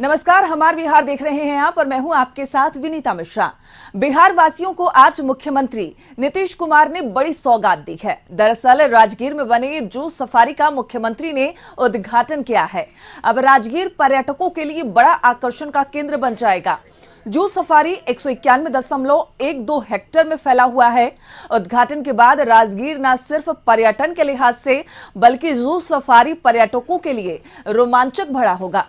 नमस्कार, हमार बिहार देख रहे हैं आप और मैं हूं आपके साथ विनीता मिश्रा। बिहार वासियों को आज मुख्यमंत्री नीतीश कुमार ने बड़ी सौगात दी है। दरअसल राजगीर में बने जू सफारी का मुख्यमंत्री ने उद्घाटन किया है। अब राजगीर पर्यटकों के लिए बड़ा आकर्षण का केंद्र बन जाएगा। जू सफारी 191.12 हेक्टेयर में फैला हुआ है। उद्घाटन के बाद राजगीर न सिर्फ पर्यटन के लिहाज से बल्कि जू सफारी पर्यटकों के लिए रोमांचक भरा होगा,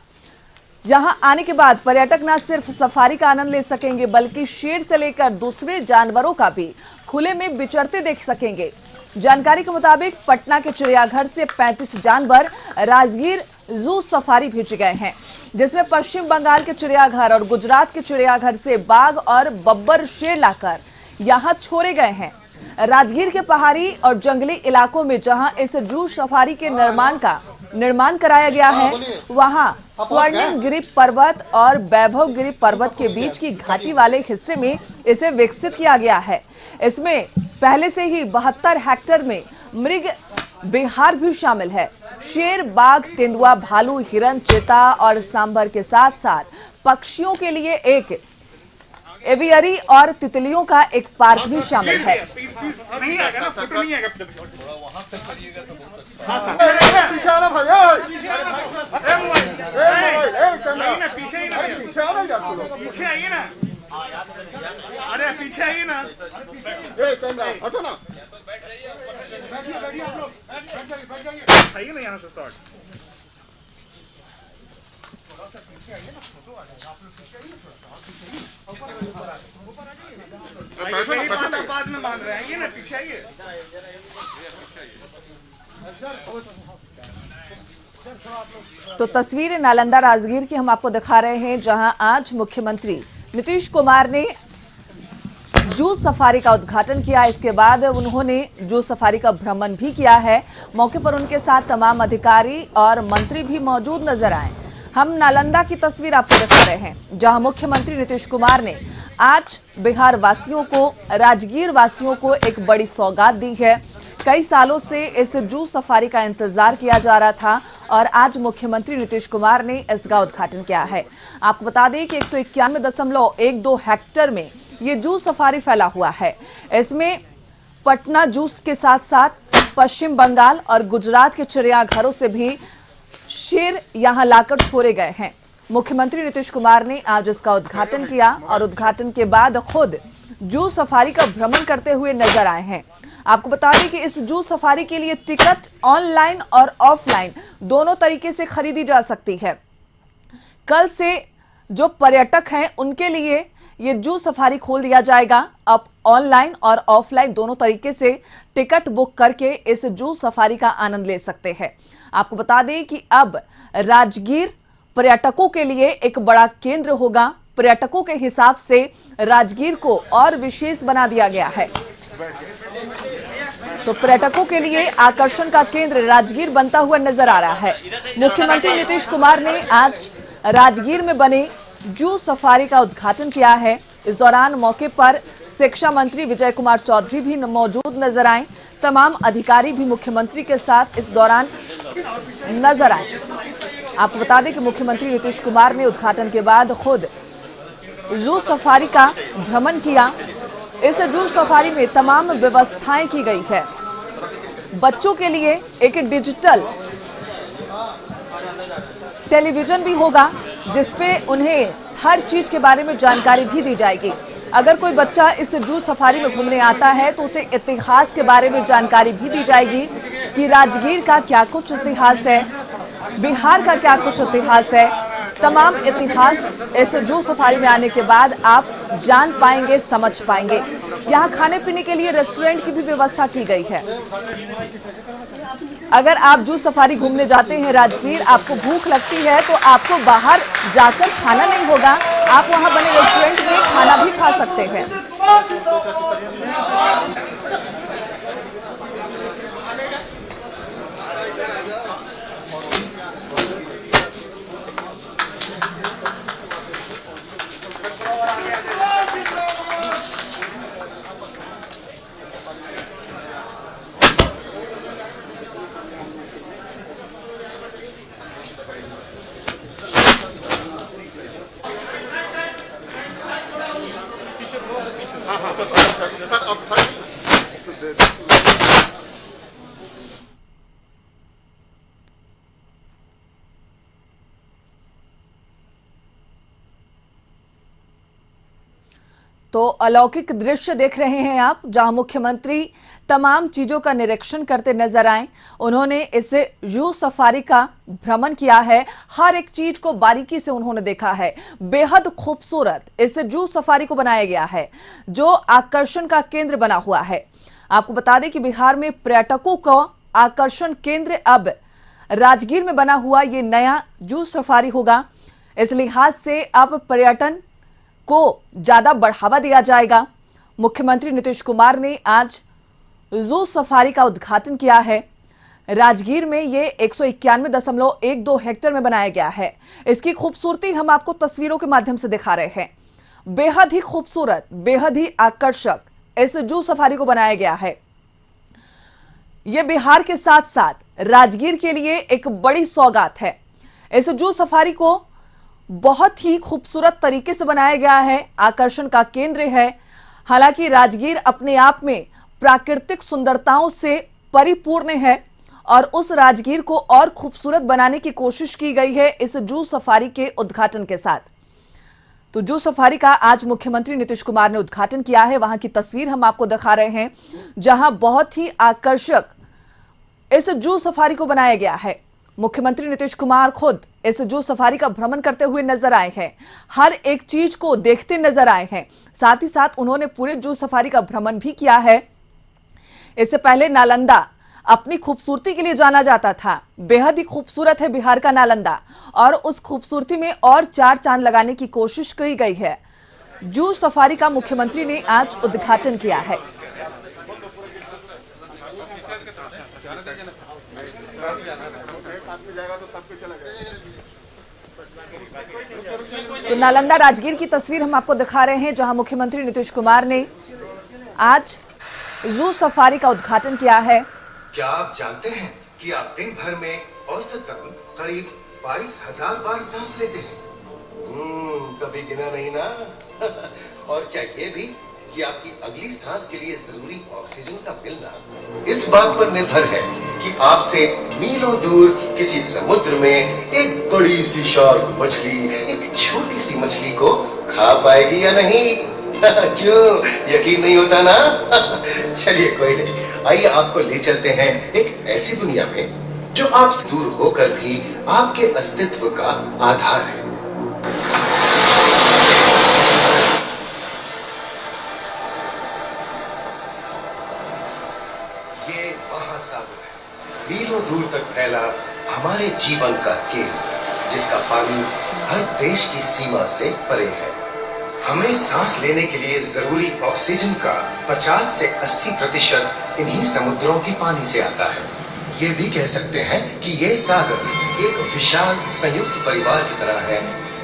जहां आने के बाद पर्यटक न सिर्फ सफारी का आनंद ले सकेंगे बल्कि शेर से लेकर दूसरे जानवरों का भी खुले में विचरते देख सकेंगे। जानकारी के मुताबिक पटना के चिड़ियाघर से 35 जानवर राजगीर जू सफारी भेजे गए हैं, जिसमें पश्चिम बंगाल के चिड़ियाघर और गुजरात के चिड़ियाघर से बाघ और बब्बर शेर लाकर यहां छोड़े गए हैं। राजगीर के पहाड़ी और जंगली इलाकों में जहां इस जू सफारी के निर्माण कराया गया है, वहां स्वर्णिम गिरी पर्वत और वैभव गिरी पर्वत के बीच की घाटी वाले हिस्से में इसे विकसित किया गया है। इसमें पहले से ही 72 हेक्टेयर में मृग विहार भी शामिल है। शेर, बाघ, तेंदुआ, भालू, हिरन, चीता और सांभर के साथ साथ पक्षियों के लिए एक एवियरी और तितलियों का एक पार्क भी शामिल है। अरे पीछे आइए ना, हटो ना, आइए ना यहाँ से स्टार्ट। बाद में मान रहे हैं ना, पीछे आइए। तो तस्वीर नालंदा राजगीर की हम आपको दिखा रहे हैं, जहां आज मुख्यमंत्री नीतीश कुमार ने जू सफारी का उद्घाटन किया। इसके बाद उन्होंने जू सफारी का भ्रमण भी किया है। मौके पर उनके साथ तमाम अधिकारी और मंत्री भी मौजूद नजर आए। हम नालंदा की तस्वीर आपको दिखा रहे हैं, जहां मुख्यमंत्री नीतीश कुमार ने आज बिहार वासियों को, राजगीर वासियों को एक बड़ी सौगात दी है। कई सालों से इस जू सफारी का इंतजार किया जा रहा था और आज मुख्यमंत्री नीतीश कुमार ने इसका उद्घाटन किया है। आपको बता दें कि 191.12 हेक्टेयर में ये जू सफारी फैला हुआ है। इसमें पटना जू के साथ साथ पश्चिम बंगाल और गुजरात के चिड़ियाघरों से भी शेर यहां लाकर छोड़े गए हैं। मुख्यमंत्री नीतीश कुमार ने आज इसका उद्घाटन किया और उद्घाटन के बाद खुद जू सफारी का भ्रमण करते हुए नजर आए हैं। आपको बता दें कि इस जू सफारी के लिए टिकट ऑनलाइन और ऑफलाइन दोनों तरीके से खरीदी जा सकती है। कल से जो पर्यटक हैं उनके लिए ये जू सफारी खोल दिया जाएगा। अब ऑनलाइन और ऑफलाइन दोनों तरीके से टिकट बुक करके इस जू सफारी का आनंद ले सकते हैं। आपको बता दें कि अब राजगीर पर्यटकों के लिए एक बड़ा केंद्र होगा। पर्यटकों के हिसाब से राजगीर को और विशेष बना दिया गया है। तो पर्यटकों के लिए आकर्षण का केंद्र राजगीर बनता हुआ नजर आ रहा है। मुख्यमंत्री नीतीश कुमार ने आज राजगीर में बने जू सफारी का उद्घाटन किया है। इस दौरान मौके पर शिक्षा मंत्री विजय कुमार चौधरी भी मौजूद नजर आए। तमाम अधिकारी भी मुख्यमंत्री के साथ इस दौरान नजर आए। आपको बता दें कि मुख्यमंत्री नीतीश कुमार ने उद्घाटन के बाद खुद जू सफारी का भ्रमण किया। इस जू सफारी में तमाम व्यवस्थाएं की गई है। बच्चों के लिए एक डिजिटल टेलीविजन भी होगा, जिसपे उन्हें हर चीज के बारे में जानकारी भी दी जाएगी। अगर कोई बच्चा इस जू सफारी में घूमने आता है तो उसे इतिहास के बारे में जानकारी भी दी जाएगी कि राजगीर का क्या कुछ इतिहास है, बिहार का क्या कुछ इतिहास है। तमाम इतिहास इस जू सफारी में आने के बाद आप जान पाएंगे, समझ पाएंगे। यहाँ खाने पीने के लिए रेस्टोरेंट की भी व्यवस्था की गई है। अगर आप जू सफारी घूमने जाते हैं राजगीर, आपको भूख लगती है तो आपको बाहर जाकर खाना नहीं होगा, आप वहां बने रेस्टोरेंट में खाना भी खा सकते हैं। तो अलौकिक दृश्य देख रहे हैं आप, जहां मुख्यमंत्री तमाम चीजों का निरीक्षण करते नजर आए। उन्होंने इस जू सफारी का भ्रमण किया है, हर एक चीज को बारीकी से उन्होंने देखा है। बेहद खूबसूरत इस जू सफारी को बनाया गया है, जो आकर्षण का केंद्र बना हुआ है। आपको बता दें कि बिहार में पर्यटकों का आकर्षण केंद्र अब राजगीर में बना हुआ ये नया जू सफारी होगा। इस लिहाज से अब पर्यटन को ज्यादा बढ़ावा दिया जाएगा। मुख्यमंत्री नीतीश कुमार ने आज जू सफारी का उद्घाटन किया है। राजगीर में ये 191.12 हेक्टेयर में बनाया गया है। इसकी खूबसूरती हम आपको तस्वीरों के माध्यम से दिखा रहे हैं। बेहद ही खूबसूरत, बेहद ही आकर्षक इस जू सफारी को बनाया गया है। यह बिहार के साथ साथ राजगीर के लिए एक बड़ी सौगात है। इस जू सफारी को बहुत ही खूबसूरत तरीके से बनाया गया है, आकर्षण का केंद्र है। हालांकि राजगीर अपने आप में प्राकृतिक सुंदरताओं से परिपूर्ण है और उस राजगीर को और खूबसूरत बनाने की कोशिश की गई है इस जू सफारी के उद्घाटन के साथ। तो जू सफारी का आज मुख्यमंत्री नीतीश कुमार ने उद्घाटन किया है। वहां की तस्वीर हम आपको दिखा रहे हैं, जहां बहुत ही आकर्षक इस जू सफारी को बनाया गया है। मुख्यमंत्री नीतीश कुमार खुद इस जू सफारी का भ्रमण करते हुए नजर आए हैं, हर एक चीज को देखते नजर आए हैं। साथ ही साथ उन्होंने पूरे जू सफारी का भ्रमण भी किया है। इससे पहले नालंदा अपनी खूबसूरती के लिए जाना जाता था। बेहद ही खूबसूरत है बिहार का नालंदा, और उस खूबसूरती में और चार चांद लगाने की कोशिश की गई है। जू सफारी का मुख्यमंत्री ने आज उद्घाटन किया है। तो नालंदा राजगीर की तस्वीर हम आपको दिखा रहे हैं, जहां मुख्यमंत्री नीतीश कुमार ने आज जू सफारी का उद्घाटन किया है। क्या आप जानते हैं कि आप दिन भर में औसतन करीब 22,000 बार सांस लेते हैं? कभी गिना नहीं ना? और क्या ये भी कि आपकी अगली सांस के लिए जरूरी ऑक्सीजन का मिलना इस बात पर निर्भर है कि आपसे मीलों दूर किसी समुद्र में एक बड़ी सी शार्क मछली एक छोटी सी मछली को खा पाएगी या नहीं? क्यों यकीन नहीं होता ना? चलिए कोई नहीं, आइए आपको ले चलते हैं एक ऐसी दुनिया में जो आपसे दूर होकर भी आपके अस्तित्व का आधार है। ये महासागर है, मीलों दूर तक फैला हमारे जीवन का केंद्र, जिसका पानी हर देश की सीमा से परे है। हमें सांस लेने के लिए जरूरी ऑक्सीजन का 50 से 80% इन्हीं समुद्रों के पानी से आता है। ये भी कह सकते हैं कि ये सागर एक विशाल संयुक्त परिवार की तरह है,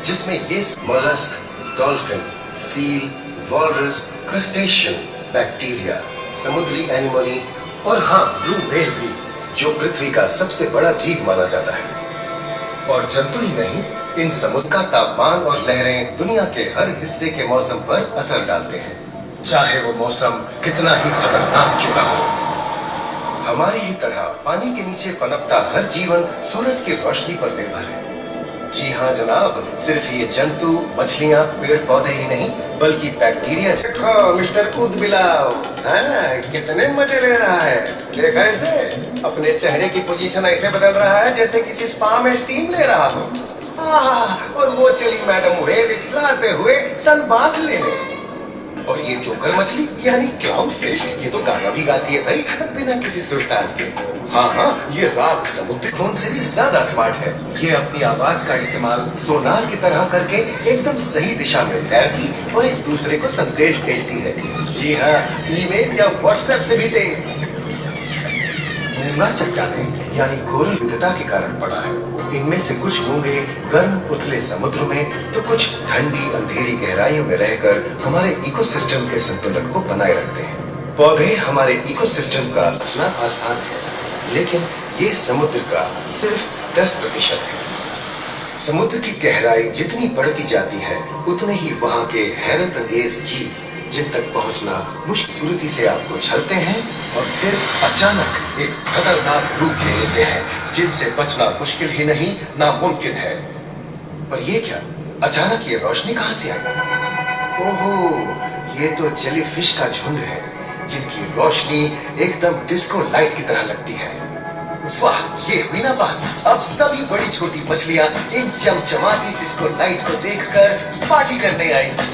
जिसमें ये mollusc, dolphin, seal, walrus, crustacean, bacteria, समुद्री एनिमोनी और हाँ ब्लू व्हेल भी, जो पृथ्वी का सबसे बड़ा जीव माना जाता है। और जंतु ही नहीं, इन समुद्र का तापमान और लहरें दुनिया के हर हिस्से के मौसम पर असर डालते हैं, चाहे वो मौसम कितना ही खतरनाक क्यों ना हो। हमारी ही तरह पानी के नीचे पनपता हर जीवन सूरज की रोशनी पर निर्भर है। जी हाँ जनाब, सिर्फ ये जंतु, मछलियाँ, पेड़ पौधे ही नहीं, बल्कि बैक्टीरिया। देखो मिस्टर कूद बिलाव, कितने मजे ले रहा है। देखा इसे, अपने चेहरे की पोजीशन ऐसे बदल रहा है जैसे किसी स्पा में स्टीम ले रहा हो। और वो चली मैडम व्हेल इठलाते हुए सनबाथ लेने। और ये जोकर मछली यानी क्लाउन फिश, ये तो गाना भी गाती है भाई, बिना किसी सुल्तान के। हाँ, ये राग समुद्र खून से भी ज्यादा स्मार्ट है। ये अपनी आवाज का इस्तेमाल सोनार की तरह करके एकदम सही दिशा में तैरती और एक दूसरे को संदेश भेजती है। जी हाँ, ईमेल या व्हाट्सएप से भी तेज। निर्मला चट्टानें यानी कोरल विविधता के कारण पड़ा है। इनमें से कुछ गूंगे गर्म उथले समुद्र में, तो कुछ ठंडी अंधेरी गहराइयों में रहकर हमारे इकोसिस्टम के संतुलन को बनाए रखते हैं। पौधे हमारे इकोसिस्टम का रचना आसान है, लेकिन ये समुद्र का सिर्फ 10% है। समुद्र की गहराई जितनी बढ़ती जाती है, उतने ही वहाँ के हैरत अंगेज जीव जिन तक पहुंचना मुश्किल सूरती से आपको चलते हैं और फिर अचानक एक खतरनाक रूप ले लेते हैं जिनसे बचना मुश्किल ही नहीं नामुमकिन है। पर ये क्या, अचानक ये रोशनी कहां से आई? ओहो, ये तो जेलीफिश का झुंड है जिनकी रोशनी एकदम डिस्को लाइट की तरह लगती है। वाह, ये हुई ना बात। अब सभी बड़ी छोटी मछलियां इन चमचमाती डिस्को लाइट को देखकर पार्टी करने आएंगी।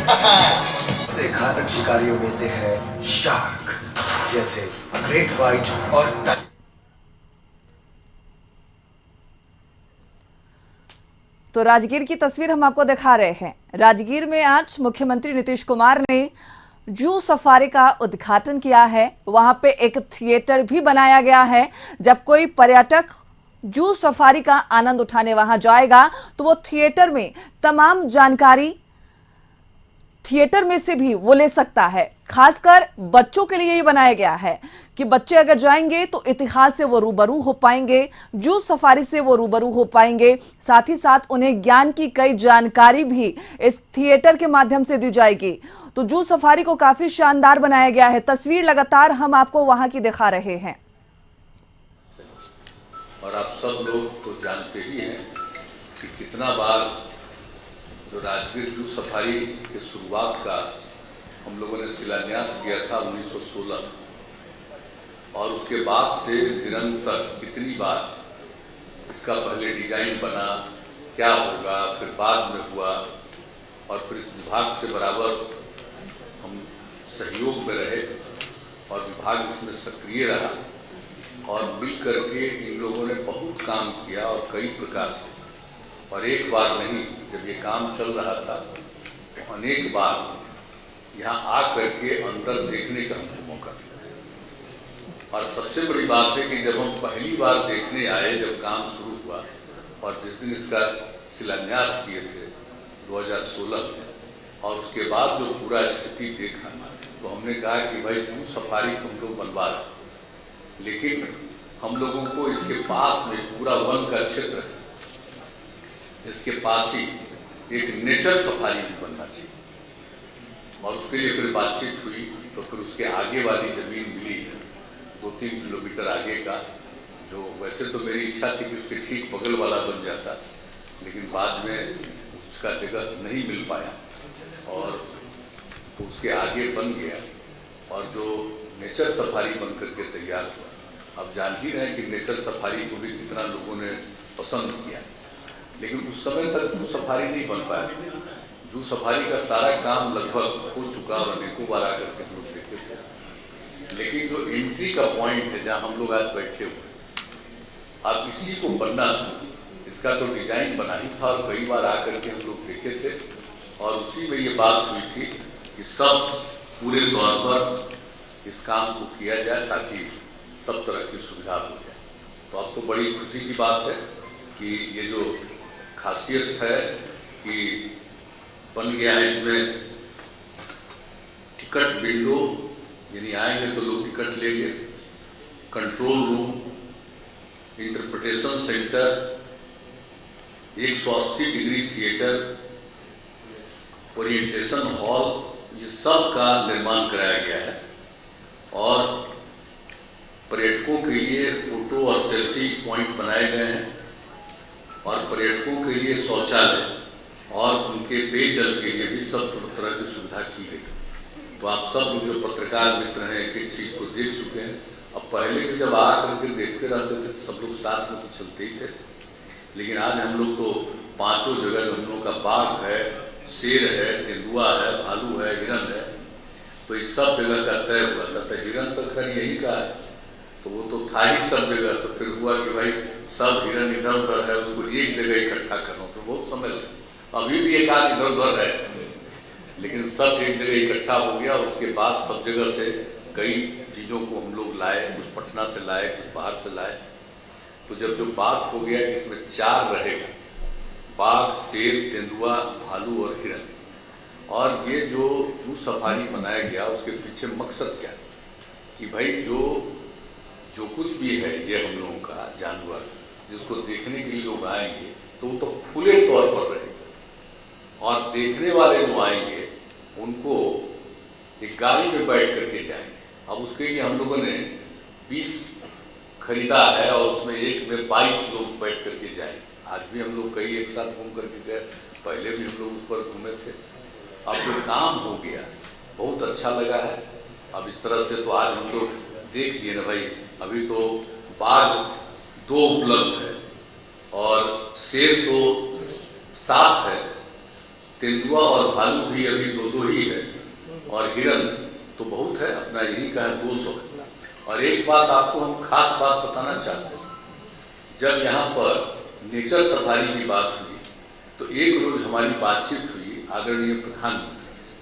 सबसे घातक शिकारियों में से है शार्क, जैसे ग्रेट व्हाइट और डच। तो राजगीर की तस्वीर हम आपको दिखा रहे हैं। राजगीर में आज मुख्यमंत्री नीतीश कुमार ने जू सफारी का उद्घाटन किया है। वहां पे एक थिएटर भी बनाया गया है। जब कोई पर्यटक जू सफारी का आनंद उठाने वहां जाएगा तो वो थिएटर में तमाम जानकारी थिएटर में से भी वो ले सकता है। खासकर बच्चों के लिए ये बनाया गया है कि बच्चे अगर जाएंगे तो इतिहास से वो रूबरू हो पाएंगे, जू सफारी से वो रूबरू हो पाएंगे। साथ ही साथ उन्हें ज्ञान की कई जानकारी भी इस थिएटर के माध्यम से दी जाएगी। तो जू सफारी को काफी शानदार बनाया गया है। तस्वीर लगातार हम आपको वहां की दिखा रहे हैं। और आप सब लोग तो जानते ही हैं कि कितना बार जो राजगीर जू सफारी की शुरुआत का हम लोगों ने शिलान्यास किया था 1916, और उसके बाद से निरंतर कितनी बार इसका पहले डिजाइन बना, क्या होगा, फिर बाद में हुआ, और फिर इस विभाग से बराबर हम सहयोग में रहे और विभाग इसमें सक्रिय रहा और मिल करके इन लोगों ने बहुत काम किया और कई प्रकार से। और एक बार नहीं, जब ये काम चल रहा था तो अनेक बार यहाँ आ करके अंदर देखने का हमको मौका मिला। और सबसे बड़ी बात है कि जब हम पहली बार देखने आए, जब काम शुरू हुआ और जिस दिन इसका शिलान्यास किए थे 2016 में, और उसके बाद जो पूरा स्थिति देखा तो हमने कहा कि भाई जू सफारी तुम लोग बनवा रहे, लेकिन हम लोगों को इसके पास में पूरा वन का क्षेत्र है, इसके पास ही एक नेचर सफारी भी बनना चाहिए। और उसके लिए फिर बातचीत हुई तो फिर उसके आगे वाली जमीन मिली 2-3 किलोमीटर आगे का, जो वैसे तो मेरी इच्छा थी कि उसके ठीक बगल वाला बन जाता, लेकिन बाद में उसका जगह नहीं मिल पाया और तो उसके आगे बन गया और जो नेचर सफारी बन करके तैयार हुआ। अब जान ही रहे हैं कि नेचर सफारी को भी कितना लोगों ने पसंद किया, लेकिन उस समय तक जू सफारी नहीं बन पाया था। जू सफारी का सारा काम लगभग हो चुका और अनेकों बार आकर के हम लोग देखे थे, लेकिन जो एंट्री का पॉइंट है जहाँ हम लोग आज बैठे हुए, अब इसी को बनना था। इसका तो डिजाइन बना ही था और कई बार आकर के हम लोग देखे थे और उसी में ये बात हुई थी कि सब पूरे तौर पर इस काम को किया जाए ताकि सब तरह की सुविधा हो जाए। तो अब तो बड़ी खुशी की बात है कि ये जो खासियत है कि बन गया है, इसमें टिकट विंडो, यानी आएंगे तो लोग टिकट लेंगे, control room, interpretation centre, 180 degree theatre, orientation hall, ये सब का निर्माण कराया गया है। और पर्यटकों के लिए फोटो और सेल्फी पॉइंट बनाए गए हैं और पर्यटकों के लिए शौचालय और उनके पेयजल के लिए भी सब तरह की सुविधा की गई। तो आप सब लोग जो पत्रकार मित्र हैं एक एक चीज़ को देख चुके हैं। अब पहले भी जब आ करके देखते रहते थे तो सब लोग साथ में तो चलते ही थे, लेकिन आज हम लोग तो पांचों जगह हम लोगों का बाघ है, शेर है, तेंदुआ है, भालू है, हिरन है, तो इस सब जगह का तय हुआ था। तो हिरन तो खैर यही का है, तो वो तो था ही सब जगह। तो फिर हुआ कि भाई सब हिरन इधर उधर है, उसको एक जगह इकट्ठा करना, उसमें बहुत समय लगा। अभी भी एक आध इधर उधर है, लेकिन सब एक जगह इकट्ठा हो गया। उसके बाद सब जगह से कई चीज़ों को हम लोग लाए, कुछ पटना से लाए, कुछ बाहर से लाए। तो जब जो बात हो गया कि इसमें 4 रहेगा, बाघ, शेर, तेंदुआ, भालू और हिरन, और ये जो जू सफारी बनाया गया उसके पीछे मकसद क्या है कि भाई जो कुछ भी है ये हम लोगों का जानवर जिसको देखने के लिए लोग आएंगे तो वो तो खुले तौर पर रहेगा, और देखने वाले जो आएंगे उनको एक गाड़ी में बैठ करके जाएंगे। अब उसके लिए हम लोगों ने 20 खरीदा है और उसमें एक में 22 लोग बैठ करके जाएंगे। आज भी हम लोग कई एक साथ घूम करके गए, पहले भी हम लोग उस पर घूमे थे। अब जो काम हो गया बहुत अच्छा लगा है। अब इस तरह से तो आज हम लोग देख लिए ना भाई, अभी तो बाघ 2 उपलब्ध है और शेर तो 7 है, तेंदुआ और भालू भी अभी 2-2 ही है और हिरन तो बहुत है, अपना यही का है 200 है। और एक बात आपको हम खास बात बताना चाहते हैं, जब यहाँ पर नेचर सफारी की बात हुई तो एक रोज हमारी बातचीत हुई आदरणीय प्रधानमंत्री से,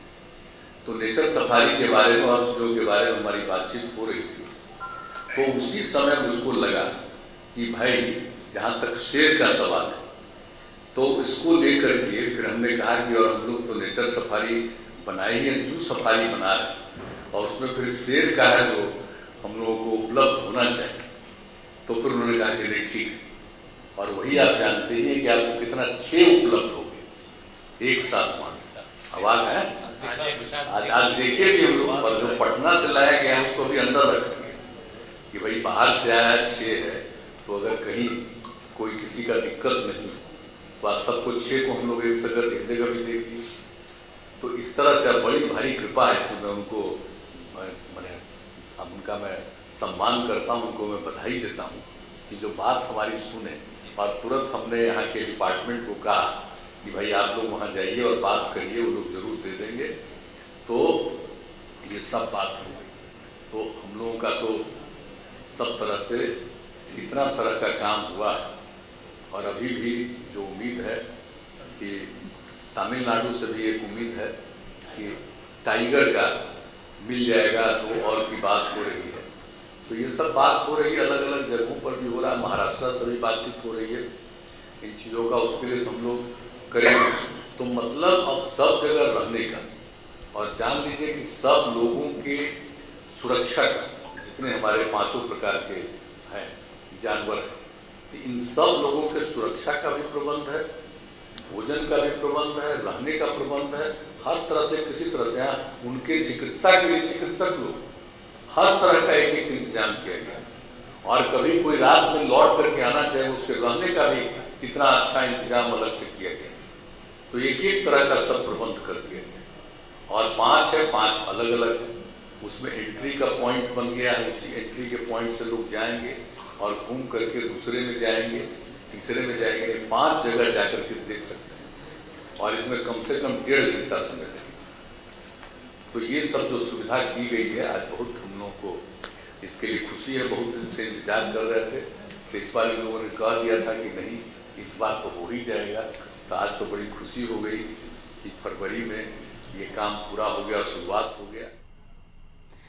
तो नेचर सफारी के बारे में और चीज़ों के बारे में हमारी बातचीत हो रही थी। तो उसी समय मुझको लगा कि भाई जहाँ तक शेर का सवाल है तो इसको लेकर के फिर हमने कहा कि और हम लोग तो नेचर सफारी बनाई है, जू सफारी बना रहे हैं और उसमें फिर शेर का है जो हम लोगों को उपलब्ध होना चाहिए। तो फिर उन्होंने कहा कि नहीं ठीक है, और वही आप जानते ही हैं कि आपको कितना 6 उपलब्ध हो गए एक साथ वहां से। आवाज है आज देखिए भी हम लोग जो पटना से लाया गया उसको भी अंदर रखेंगे कि भाई बाहर से आया 6 है, तो अगर कहीं कोई किसी का दिक्कत नहीं तो आज सबको 6 को हम लोग एक जगह भी देख लिए। तो इस तरह से बड़ी भारी कृपा है, इसमें मैं उनको अब उनका मैं सम्मान करता हूँ, उनको मैं बधाई देता हूँ कि जो बात हमारी सुने और तुरंत हमने यहाँ के डिपार्टमेंट को कहा कि भाई आप लोग वहाँ जाइए और बात करिए, वो लोग जरूर दे देंगे। तो ये सब बात हो गई। तो हम लोगों का तो सब तरह से कितना तरह का काम हुआ है और अभी भी जो उम्मीद है कि तमिलनाडु से भी एक उम्मीद है कि टाइगर का मिल जाएगा, तो और की बात हो रही है। तो ये सब बात हो रही है, अलग अलग जगहों पर भी हो रहा है, महाराष्ट्र से भी बातचीत हो रही है इन चीज़ों का, उसके लिए तो हम लोग करेंगे। तो मतलब अब सब जगह रहने का, और जान लीजिए कि सब लोगों के सुरक्षा का, जितने हमारे 5 प्रकार के हैं जानवर हैं, तो इन सब लोगों के सुरक्षा का भी प्रबंध है, भोजन का भी प्रबंध है, रहने का प्रबंध है, हर तरह से किसी तरह से उनके चिकित्सा के लिए चिकित्सक लोग हर तरह का एक इंतजाम किया गया। और कभी कोई रात में लौट करके आना चाहे उसके रहने का भी कितना अच्छा इंतजाम अलग से किया गया। तो एक तरह का सब प्रबंध कर दिया गया। और 5 है, 5 अलग अलग है, उसमें एंट्री का पॉइंट बन गया है, उसी एंट्री के पॉइंट से लोग जाएंगे और घूम करके दूसरे में जाएंगे, तीसरे में जाएंगे, 5 जगह जाकर के देख सकते हैं और इसमें कम से कम 1.5 घंटा समय लगेगा। तो ये सब जो सुविधा की गई है आज बहुत हम लोगों को इसके लिए खुशी है, बहुत दिन से इंतजार कर रहे थे। तो इस बार इन लोगों ने कह दिया था कि नहीं इस बार तो हो ही जाएगा। तो आज तो बड़ी खुशी हो गई कि फरवरी में ये काम पूरा हो गया, शुरुआत हो गया।